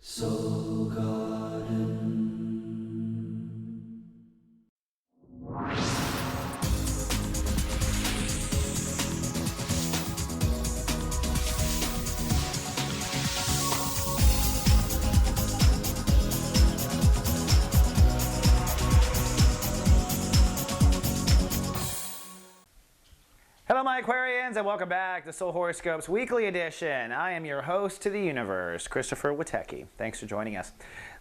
Soul Garden. Hello my Aquarians and welcome back to Soul Horoscopes Weekly Edition. I am your host to the universe, Christopher Witecki. Thanks for joining us.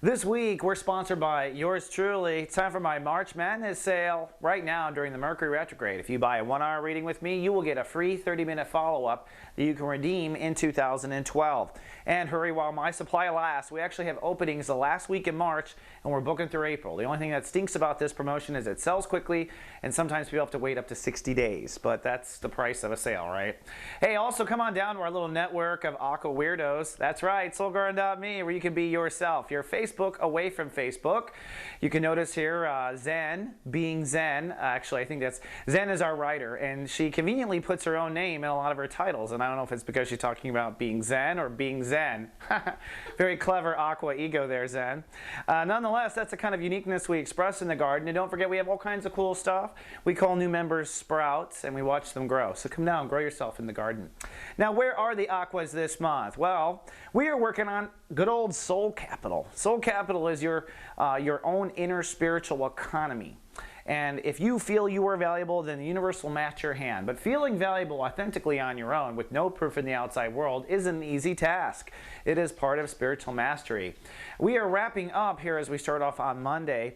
This week we're sponsored by yours truly. It's time for my March Madness sale right now during the Mercury retrograde. If you buy a 1-hour reading with me, you will get a free 30-minute follow-up that you can redeem in 2012. And hurry while my supply lasts. We actually have openings the last week in March and we're booking through April. The only thing that stinks about this promotion is it sells quickly and sometimes people have to wait up to 60 days. But that's the price of a sale, right? Hey, also come on down to our little network of Aqua Weirdos. That's right, soulgarden.me, where you can be yourself. Your Facebook away from Facebook. You can notice here Zen, being Zen. Actually, I think that's Zen is our writer, and she conveniently puts her own name in a lot of her titles. And I don't know if it's because she's talking about being Zen or being Zen. Very clever Aqua ego there, Zen. Nonetheless, that's the kind of uniqueness we express in the garden. And don't forget, we have all kinds of cool stuff. We call new members sprouts, and we watch them grow. So come down, grow yourself in the garden. Now, where are the Aquas this month? Well, we are working on good old Soul Capital. Soul Capital is your own inner spiritual economy. And if you feel you are valuable, then the universe will match your hand. But feeling valuable authentically on your own with no proof in the outside world isn't an easy task. It is part of spiritual mastery. We are wrapping up here as we start off on Monday,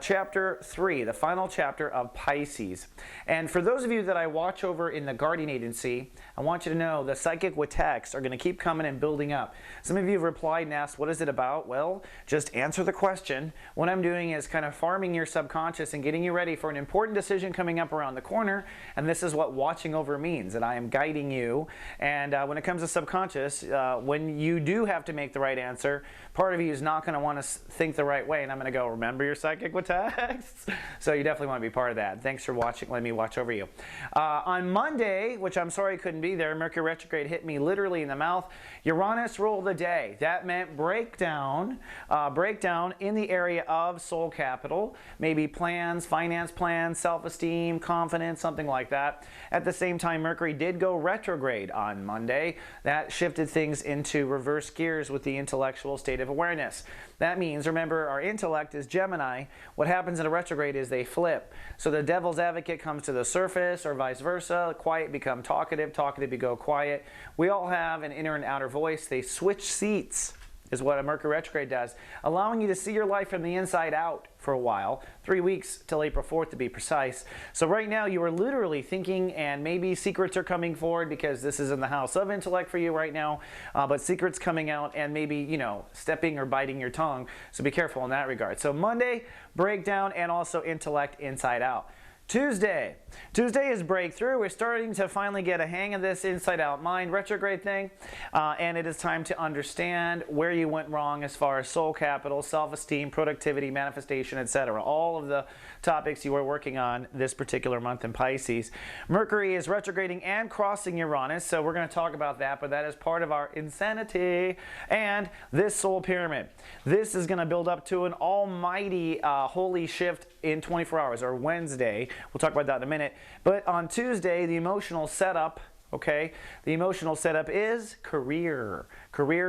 chapter 3, the final chapter of Pisces. And for those of you that I watch over in the guardian agency, I want you to know the psychic Witecks are going to keep coming and building up. Some of you have replied and asked, what is it about? Well, just answer the question. What I'm doing is kind of farming your subconscious and getting you ready for an important decision coming up around the corner, and this is what watching over means, and I am guiding you. And when it comes to subconscious, when you do have to make the right answer, part of you is not going to want to think the right way, and I'm going to go, remember your psychic with text? So you definitely want to be part of that. Thanks for watching. Let me watch over you. On Monday, which I'm sorry I couldn't be there, Mercury retrograde hit me literally in the mouth. Uranus ruled the day. That meant breakdown in the area of soul capital, maybe plans, finance plans, self-esteem, confidence, something like that. At the same time, Mercury did go retrograde on Monday. That shifted things into reverse gears with the intellectual state of awareness. That means, remember, our intellect is Gemini. What happens in a retrograde is they flip. So the devil's advocate comes to the surface or vice versa. Quiet become talkative, talkative become quiet. We all have an inner and outer voice. They switch seats, is what a Mercury retrograde does, allowing you to see your life from the inside out for a while, 3 weeks till April 4th to be precise. So right now you are literally thinking, and maybe secrets are coming forward because this is in the house of intellect for you right now, but secrets coming out and maybe, you know, stepping or biting your tongue. So be careful in that regard. So Monday, breakdown, and also intellect inside out. Tuesday is breakthrough. We're starting to finally get a hang of this inside-out mind retrograde thing, and it is time to understand where you went wrong as far as soul capital, self-esteem, productivity, manifestation, etc. All of the topics you are working on this particular month in Pisces. Mercury is retrograding and crossing Uranus, so we're going to talk about that, but that is part of our insanity. And this soul pyramid. This is going to build up to an almighty holy shift in 24 hours, or Wednesday. We'll talk about that in a minute. But on Tuesday, the emotional setup, okay, the emotional setup is career,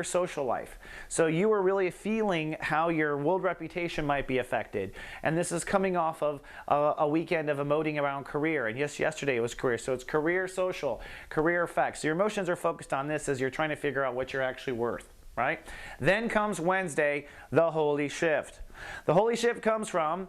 social life. So you are really feeling how your world reputation might be affected. And this is coming off of a weekend of emoting around career. And yes, yesterday it was career. So it's career, social, career effects. So your emotions are focused on this as you're trying to figure out what you're actually worth, right? Then comes Wednesday, the holy shift. The holy shift comes from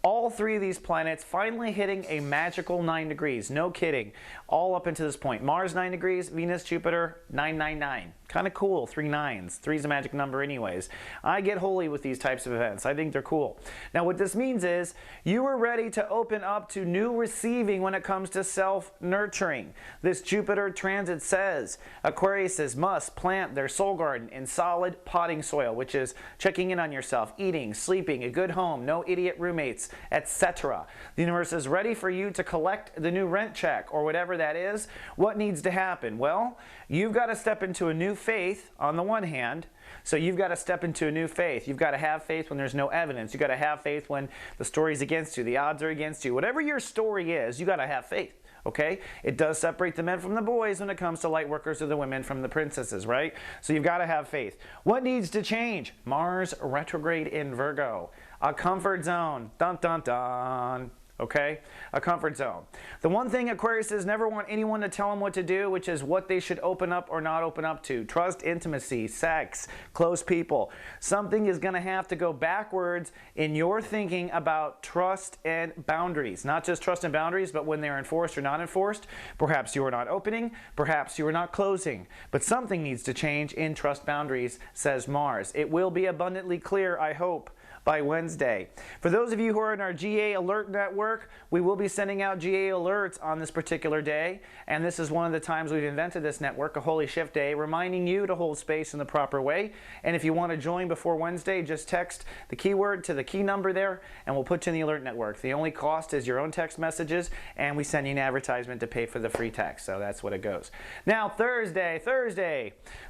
all three of these planets finally hitting a magical 9 degrees. No kidding. All up until this point. Mars 9 degrees, Venus, Jupiter 999. Kind of cool. 3 nines. 3 is a magic number anyways. I get holy with these types of events. I think they're cool. Now what this means is you are ready to open up to new receiving when it comes to self-nurturing. This Jupiter transit says Aquariuses must plant their soul garden and solid potting soil, which is checking in on yourself, eating, sleeping, a good home, no idiot roommates, etc. The universe is ready for you to collect the new rent check or whatever that is. What needs to happen? Well, you've got to step into a new faith on the one hand. So you've got to step into a new faith. You've got to have faith when there's no evidence. You've got to have faith when the story's against you, the odds are against you. Whatever your story is, you got to have faith. Okay? It does separate the men from the boys when it comes to light workers or the women from the princesses, right? So you've got to have faith. What needs to change? Mars retrograde in Virgo. A comfort zone. Dun, dun, dun. Okay? A comfort zone. The one thing Aquariuses never want anyone to tell them what to do, which is what they should open up or not open up to. Trust, intimacy, sex, close people. Something is going to have to go backwards in your thinking about trust and boundaries. Not just trust and boundaries, but when they're enforced or not enforced. Perhaps you are not opening, perhaps you are not closing. But something needs to change in trust boundaries, says Mars. It will be abundantly clear, I hope, by Wednesday. For those of you who are in our GA Alert Network, we will be sending out GA alerts on this particular day, and this is one of the times we've invented this network, a Holy Shift Day, reminding you to hold space in the proper way. And if you want to join before Wednesday, just text the keyword to the key number there, and we'll put you in the Alert Network. The only cost is your own text messages, and we send you an advertisement to pay for the free text, so that's what it goes. Now, Thursday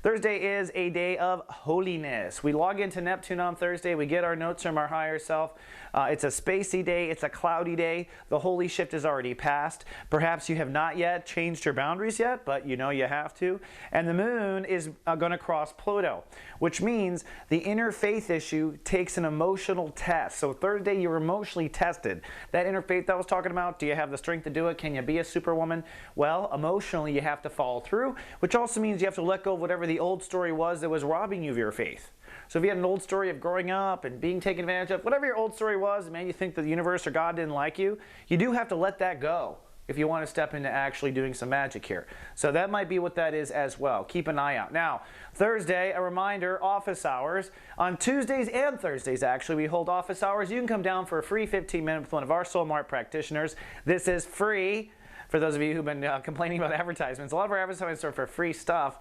is a day of holiness. We log into Neptune on Thursday, we get our notes from our higher self. It's a spacey day, it's a cloudy day. The holy shift is already passed. Perhaps you have not yet changed your boundaries yet, but you know you have to. And the moon is going to cross Pluto, which means the inner faith issue takes an emotional test. So Thursday, you're emotionally tested. That inner faith I was talking about, do you have the strength to do it? Can you be a superwoman? Well, emotionally, you have to follow through, which also means you have to let go of whatever the old story was that was robbing you of your faith. So if you had an old story of growing up and being taken advantage of, whatever your old story was, and man, you think that the universe or God didn't like you, you do have to let that go if you want to step into actually doing some magic here. So that might be what that is as well. Keep an eye out. Now, Thursday, a reminder, office hours. On Tuesdays and Thursdays, actually, we hold office hours. You can come down for a free 15-minute with one of our Soul Mart practitioners. This is free. For those of you who've been complaining about advertisements, a lot of our advertisements are for free stuff.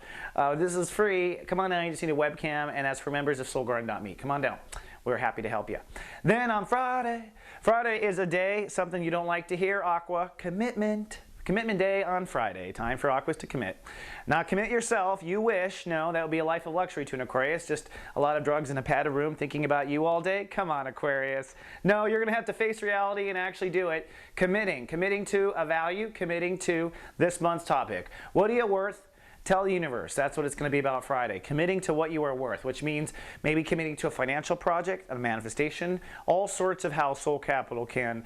This is free. Come on down, you just need a webcam, and that's for members of soulgarden.me. Come on down. We're happy to help you. Then on Friday is a day, something you don't like to hear, Aqua, commitment. Commitment day on Friday. Time for Aquas to commit. Not commit yourself, you wish. No, that would be a life of luxury to an Aquarius. Just a lot of drugs in a padded room thinking about you all day. Come on, Aquarius. No, you're going to have to face reality and actually do it. Committing to a value, committing to this month's topic. What are you worth? Tell the universe. That's what it's going to be about Friday. Committing to what you are worth, which means maybe committing to a financial project, a manifestation, all sorts of how soul capital can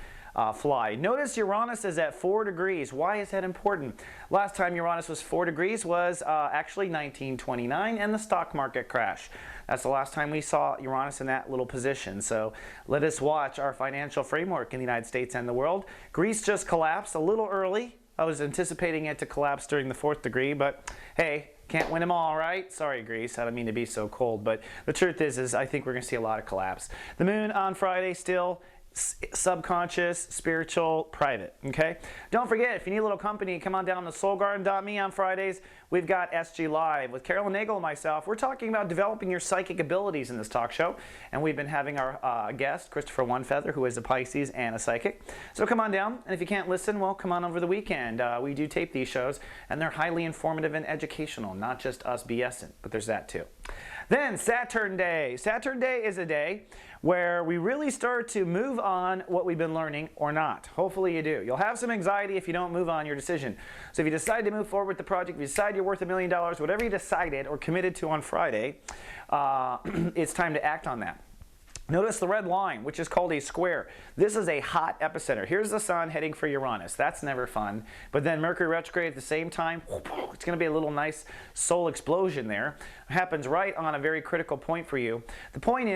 fly. Notice Uranus is at 4 degrees. Why is that important? Last time Uranus was 4 degrees was actually 1929 and the stock market crash. That's the last time we saw Uranus in that little position. So let us watch our financial framework in the United States and the world. Greece just collapsed a little early. I was anticipating it to collapse during the 4th degree, but hey, can't win them all, right? Sorry, Greece. I don't mean to be so cold, but the truth is I think we're going to see a lot of collapse. The moon on Friday still subconscious, spiritual, private, okay? Don't forget, if you need a little company, come on down to soulgarden.me on Fridays. We've got SG Live with Carolyn Nagel and myself. We're talking about developing your psychic abilities in this talk show, and we've been having our guest, Christopher One Feather, who is a Pisces and a psychic. So come on down, and if you can't listen, well, come on over the weekend. We do tape these shows, and they're highly informative and educational, not just us BSing, but there's that too. Then Saturn Day. Saturn Day is a day where we really start to move on what we've been learning or not. Hopefully you do. You'll have some anxiety if you don't move on your decision. So if you decide to move forward with the project, if you decide you're worth $1 million, whatever you decided or committed to on Friday, it's time to act on that. Notice the red line, which is called a square. This is a hot epicenter. Here's the sun heading for Uranus. That's never fun. But then Mercury retrograde at the same time. It's going to be a little nice soul explosion there. It happens right on a very critical point for you. The point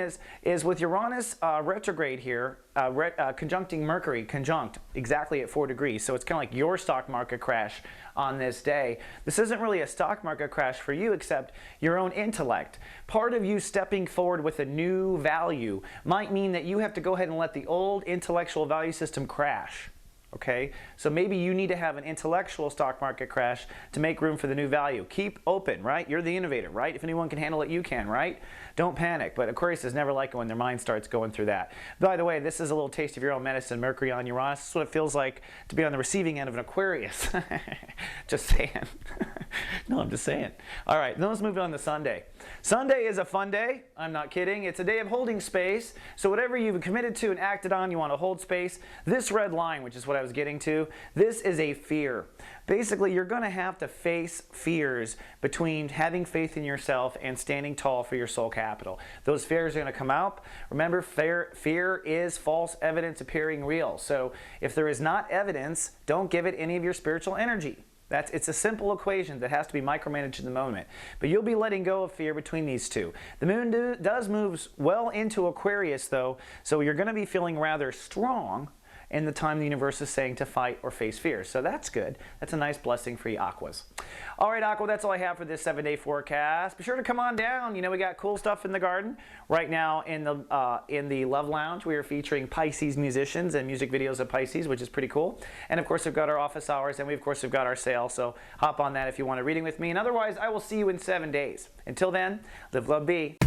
is with Uranus retrograde here, conjuncting Mercury, conjunct exactly at 4 degrees. So it's kind of like your stock market crash on this day. This isn't really a stock market crash for you, except your own intellect. Part of you stepping forward with a new value might mean that you have to go ahead and let the old intellectual value system crash. okay? So maybe you need to have an intellectual stock market crash to make room for the new value. Keep open, right? You're the innovator, right? If anyone can handle it, you can, right? Don't panic. But Aquarius is never like it when their mind starts going through that. By the way, this is a little taste of your own medicine, Mercury on Uranus. This is what it feels like to be on the receiving end of an Aquarius. Just saying. No, I'm just saying. All right, then let's move on to Sunday. Sunday is a fun day. I'm not kidding. It's a day of holding space. So whatever you've committed to and acted on, you want to hold space. This red line, which is what I was getting to, this is a fear. Basically, you're going to have to face fears between having faith in yourself and standing tall for your soul capital. Those fears are going to come out. Remember, fear is false evidence appearing real. So if there is not evidence, don't give it any of your spiritual energy. It's a simple equation that has to be micromanaged in the moment. But you'll be letting go of fear between these two. The moon does move well into Aquarius, though, so you're going to be feeling rather strong in the time the universe is saying to fight or face fear. So that's good. That's a nice blessing for you Aquas. All right, Aqua, that's all I have for this 7-day forecast. Be sure to come on down. You know, we got cool stuff in the garden. Right now in the Love Lounge, we are featuring Pisces musicians and music videos of Pisces, which is pretty cool. And of course, we've got our office hours, and we of course have got our sale. So hop on that if you want a reading with me. And otherwise, I will see you in 7 days. Until then, live, love, be.